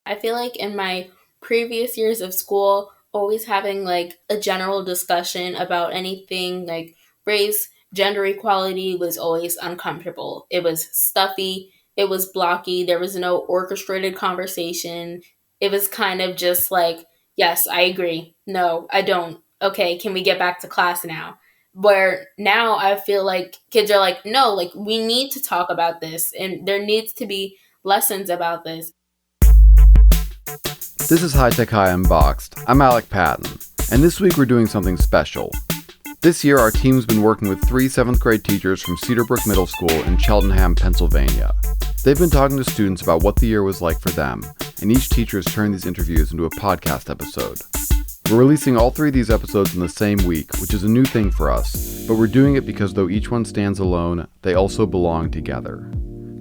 I feel like in my previous years of school, always having like a general discussion about anything like race, gender equality was always uncomfortable. It was stuffy, it was blocky, there was no orchestrated conversation. It was kind of just like, yes, I agree. No, I don't. Okay, can we get back to class now? Where now I feel like kids are like, no, like we need to talk about this and there needs to be lessons about this. This is High Tech High Unboxed. I'm Alec Patton, and this week we're doing something special. This year our team's been working with 3 7th grade teachers from Cedarbrook Middle School in Cheltenham, Pennsylvania. They've been talking to students about what the year was like for them, and each teacher has turned these interviews into a podcast episode. We're releasing all 3 of these episodes in the same week, which is a new thing for us, but we're doing it because though each one stands alone, they also belong together.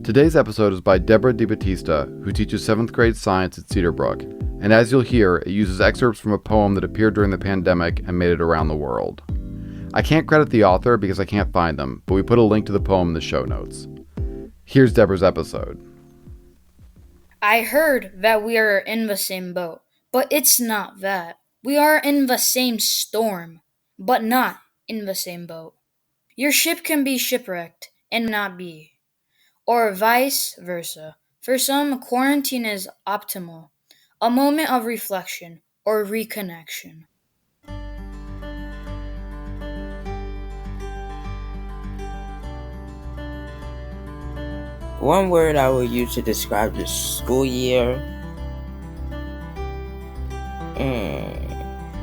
Today's episode is by Deborah DiBattista, who teaches 7th grade science at Cedarbrook, and as you'll hear, it uses excerpts from a poem that appeared during the pandemic and made it around the world. I can't credit the author because I can't find them, but we put a link to the poem in the show notes. Here's Deborah's episode. I heard that we are in the same boat, but it's not that. We are in the same storm, but not in the same boat. Your ship can be shipwrecked and not be, or vice versa. For some, quarantine is optimal, a moment of reflection or reconnection. One word I would use to describe this school year,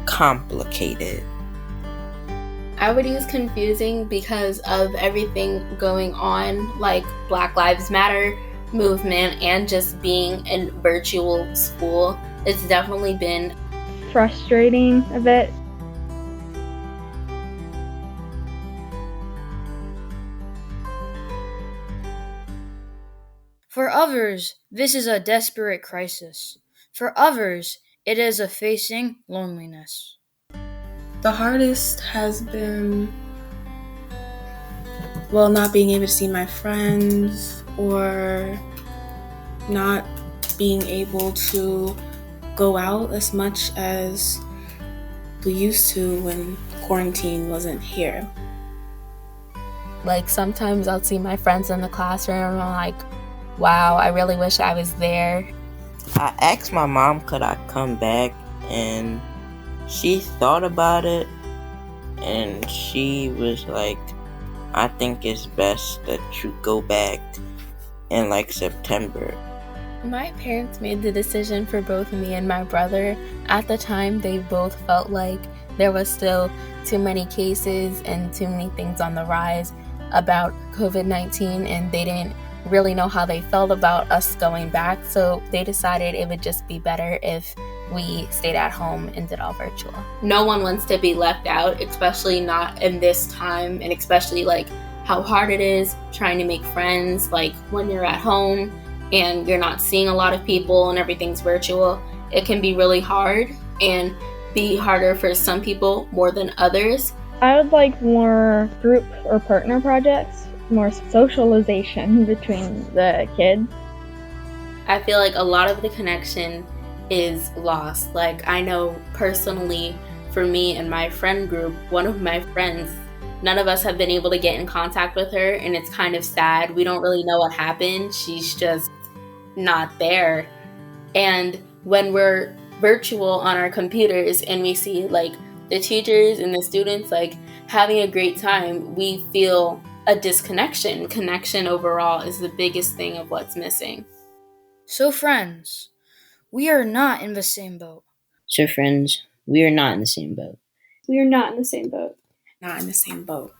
complicated. I would use confusing because of everything going on, like Black Lives Matter movement and just being in virtual school. It's definitely been frustrating a bit. For others, this is a desperate crisis. For others, it is a facing loneliness. The hardest has been, not being able to see my friends or not being able to go out as much as we used to when quarantine wasn't here. like sometimes I'll see my friends in the classroom and I'm like, wow, I really wish I was there. I asked my mom could I come back, and she thought about it, and she was like, I think it's best that you go back in like September. My parents made the decision for both me and my brother. At the time, they both felt like there was still too many cases and too many things on the rise about COVID-19, and they didn't really know how they felt about us going back, so they decided it would just be better if we stayed at home and did all virtual. No one wants to be left out, especially not in this time, and especially like how hard it is trying to make friends, like when you're at home and you're not seeing a lot of people and everything's virtual. It can be really hard and be harder for some people more than others. I would like more group or partner projects, more socialization between the kids. I feel like a lot of the connection is lost. Like I know personally for me and my friend group, one of my friends, none of us have been able to get in contact with her, and it's kind of sad. We don't really know what happened. She's just not there. And when we're virtual on our computers and we see like the teachers and the students like having a great time, we feel a disconnection. Connection overall is the biggest thing of what's missing. So friends, we are not in the same boat. So friends, we are not in the same boat. We are not in the same boat. Not in the same boat.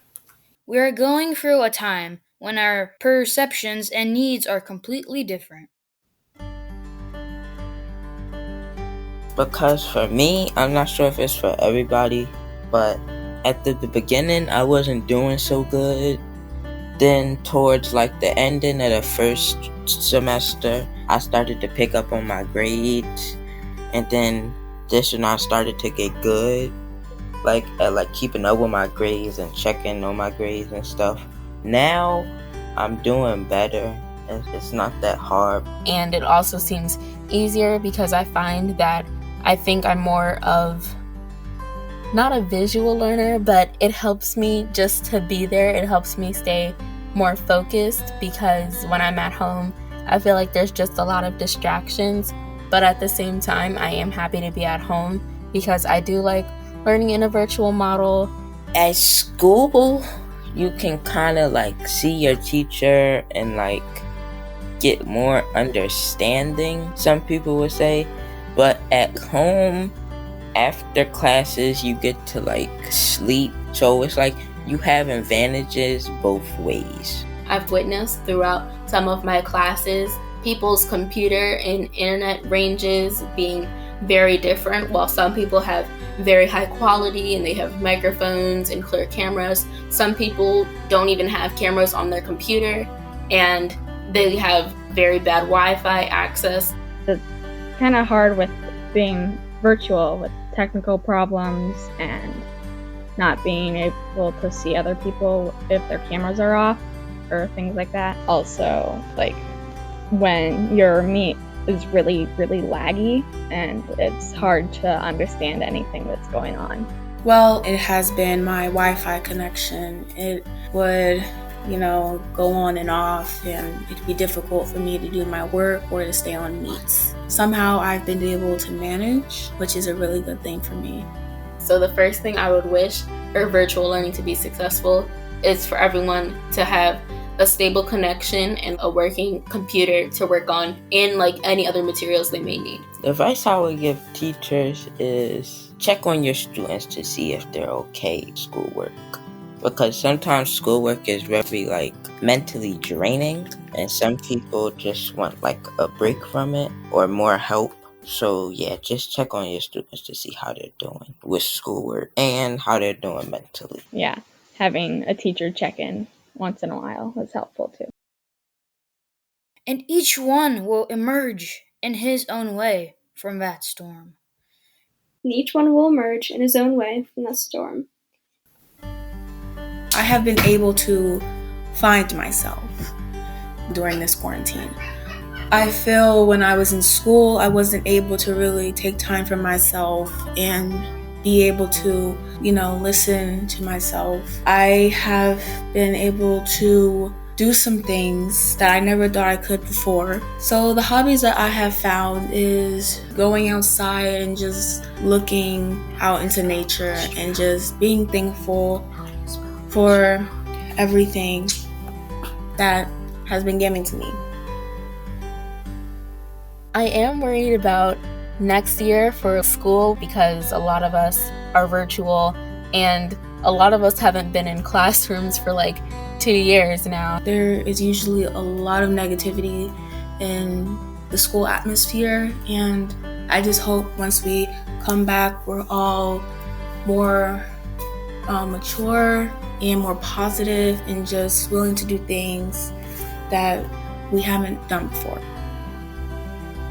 We are going through a time when our perceptions and needs are completely different. Because for me, I'm not sure if it's for everybody, but at the beginning, I wasn't doing so good. Then towards like the ending of the first semester, I started to pick up on my grades. And then this when I started to get good, like at keeping up with my grades and checking on my grades and stuff. Now I'm doing better, It's not that hard. And it also seems easier because I find that I think I'm more of not a visual learner, but it helps me just to be there. It helps me stay more focused because when I'm at home, I feel like there's just a lot of distractions. But at the same time, I am happy to be at home because I do like learning in a virtual model. At school, you can kind of like see your teacher and like get more understanding, some people would say. But at home, after classes, you get to like sleep. So it's like you have advantages both ways. I've witnessed throughout some of my classes people's computer and internet ranges being very different. While some people have very high quality and they have microphones and clear cameras, some people don't even have cameras on their computer and they have very bad Wi-Fi access. It's kind of hard with being virtual with technical problems and not being able to see other people if their cameras are off or things like that. Also, like when your meet is really, really laggy and it's hard to understand anything that's going on. Well, it has been my Wi-Fi connection. It would, go on and off, and it'd be difficult for me to do my work or to stay on meets. Somehow I've been able to manage, which is a really good thing for me. So the first thing I would wish for virtual learning to be successful is for everyone to have a stable connection and a working computer to work on and like any other materials they may need. The advice I would give teachers is check on your students to see if they're okay with schoolwork. Because sometimes schoolwork is very like mentally draining and some people just want like a break from it or more help. So yeah, just check on your students to see how they're doing with schoolwork and how they're doing mentally. Yeah, having a teacher check in once in a while is helpful too. And each one will emerge in his own way from that storm. And each one will emerge in his own way from that storm. I have been able to find myself during this quarantine. I feel when I was in school, I wasn't able to really take time for myself and be able to, listen to myself. I have been able to do some things that I never thought I could before. So the hobbies that I have found is going outside and just looking out into nature and just being thankful for everything that has been given to me. I am worried about next year for school because a lot of us are virtual and a lot of us haven't been in classrooms for like 2 years now. There is usually a lot of negativity in the school atmosphere, and I just hope once we come back, we're all more mature and more positive and just willing to do things that we haven't done before.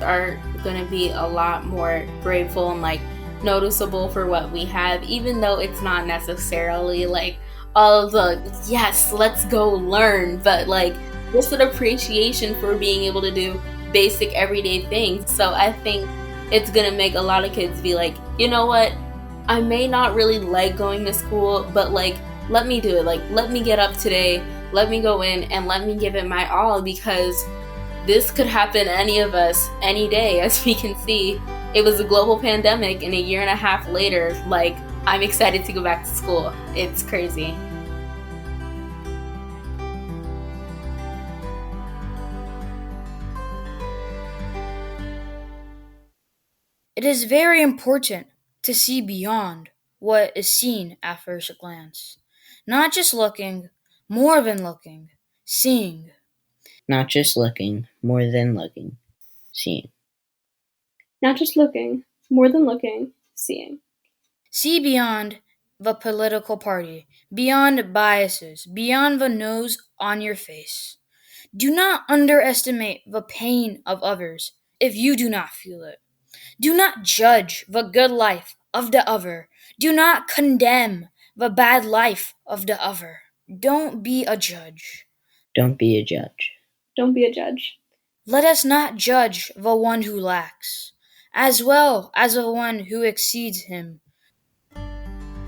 Are going to be a lot more grateful and like noticeable for what we have, even though it's not necessarily like all of the yes, let's go learn, but like just an appreciation for being able to do basic everyday things. So I think it's going to make a lot of kids be like, you know what, I may not really like going to school, but like let me do it. Like let me get up today, let me go in and let me give it my all, because this could happen any of us any day. As we can see, it was a global pandemic and a year and a half later, like I'm excited to go back to school. It's crazy. It is very important to see beyond what is seen at first glance. Not just looking, more than looking, seeing. Not just looking, more than looking, seeing. Not just looking, more than looking, seeing. See beyond the political party, beyond biases, beyond the nose on your face. Do not underestimate the pain of others if you do not feel it. Do not judge the good life of the other. Do not condemn the bad life of the other. Don't be a judge. Don't be a judge. Don't be a judge. Let us not judge the one who lacks, as well as the one who exceeds him.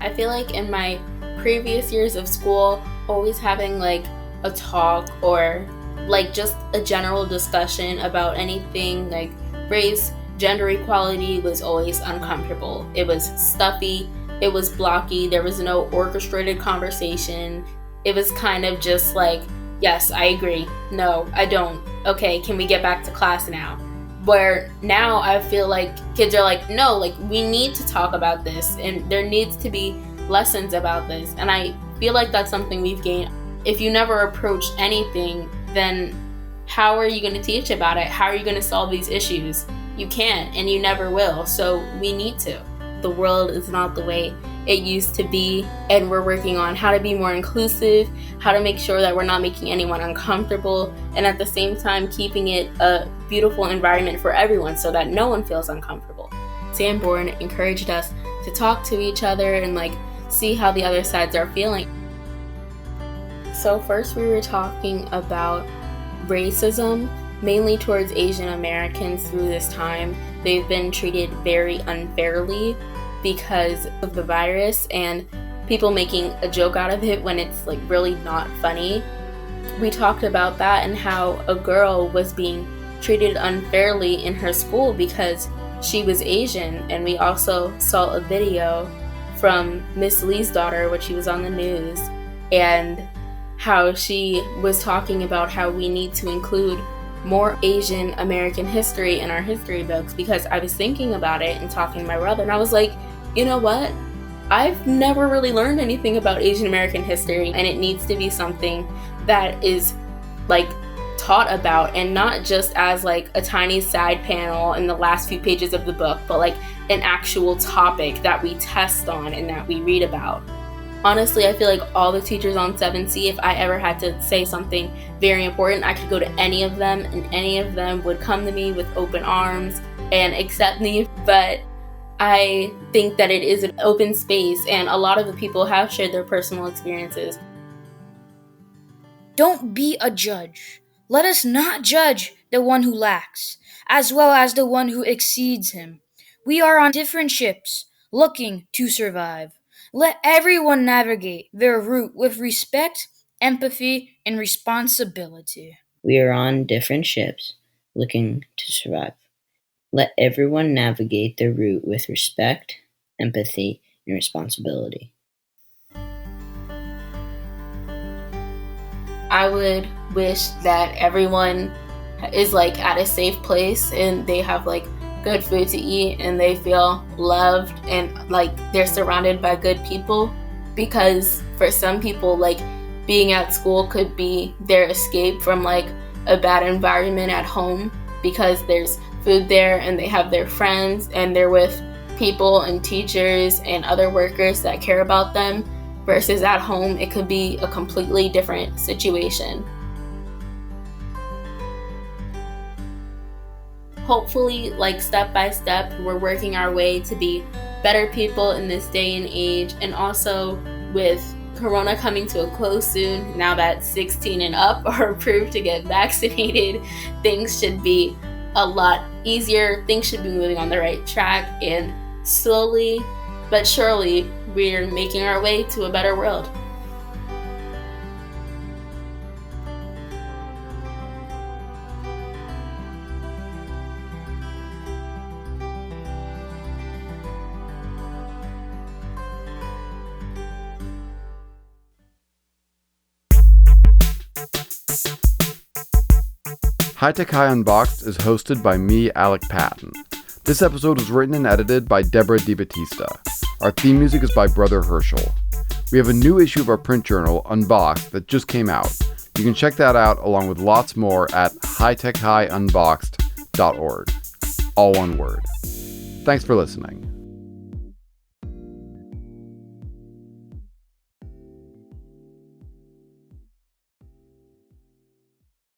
I feel like in my previous years of school, always having like a talk or like just a general discussion about anything like race, gender equality was always uncomfortable. It was stuffy, it was blocky, there was no orchestrated conversation. It was kind of just like, yes, I agree. No, I don't. Okay, can we get back to class now? Where now I feel like kids are like, no, like we need to talk about this and there needs to be lessons about this. And I feel like that's something we've gained. If you never approach anything, then how are you going to teach about it? How are you going to solve these issues? You can't, and you never will. So we need to. The world is not the way it used to be, and we're working on how to be more inclusive, how to make sure that we're not making anyone uncomfortable, and at the same time keeping it a beautiful environment for everyone so that no one feels uncomfortable. Sanborn encouraged us to talk to each other and like see how the other sides are feeling. So first we were talking about racism, mainly towards Asian Americans through this time. They've been treated very unfairly because of the virus and people making a joke out of it when it's like really not funny. We talked about that and how a girl was being treated unfairly in her school because she was Asian. And we also saw a video from Miss Lee's daughter when she was on the news and how she was talking about how we need to include more Asian American history in our history books, because I was thinking about it and talking to my brother and I was like, you know what? I've never really learned anything about Asian American history, and it needs to be something that is like taught about and not just as like a tiny side panel in the last few pages of the book, but like an actual topic that we test on and that we read about. Honestly, I feel like all the teachers on 7C, if I ever had to say something very important, I could go to any of them and any of them would come to me with open arms and accept me. But I think that it is an open space and a lot of the people have shared their personal experiences. Don't be a judge. Let us not judge the one who lacks, as well as the one who exceeds him. We are on different ships, looking to survive. Let everyone navigate their route with respect, empathy, and responsibility. We are on different ships, looking to survive. Let everyone navigate their route with respect, empathy, and responsibility. I would wish that everyone is like at a safe place and they have like good food to eat and they feel loved and like they're surrounded by good people, because for some people like being at school could be their escape from like a bad environment at home, because there's food there and they have their friends and they're with people and teachers and other workers that care about them, versus at home it could be a completely different situation. Hopefully, like step by step, we're working our way to be better people in this day and age. And also with Corona coming to a close soon, now that 16 and up are approved to get vaccinated, things should be a lot easier. Things should be moving on the right track, and slowly but surely we're making our way to a better world. High Tech High Unboxed is hosted by me, Alec Patton. This episode was written and edited by Deborah DiBattista. Our theme music is by Brother Herschel. We have a new issue of our print journal, Unboxed, that just came out. You can check that out along with lots more at hightechhighunboxed.org. All one word. Thanks for listening.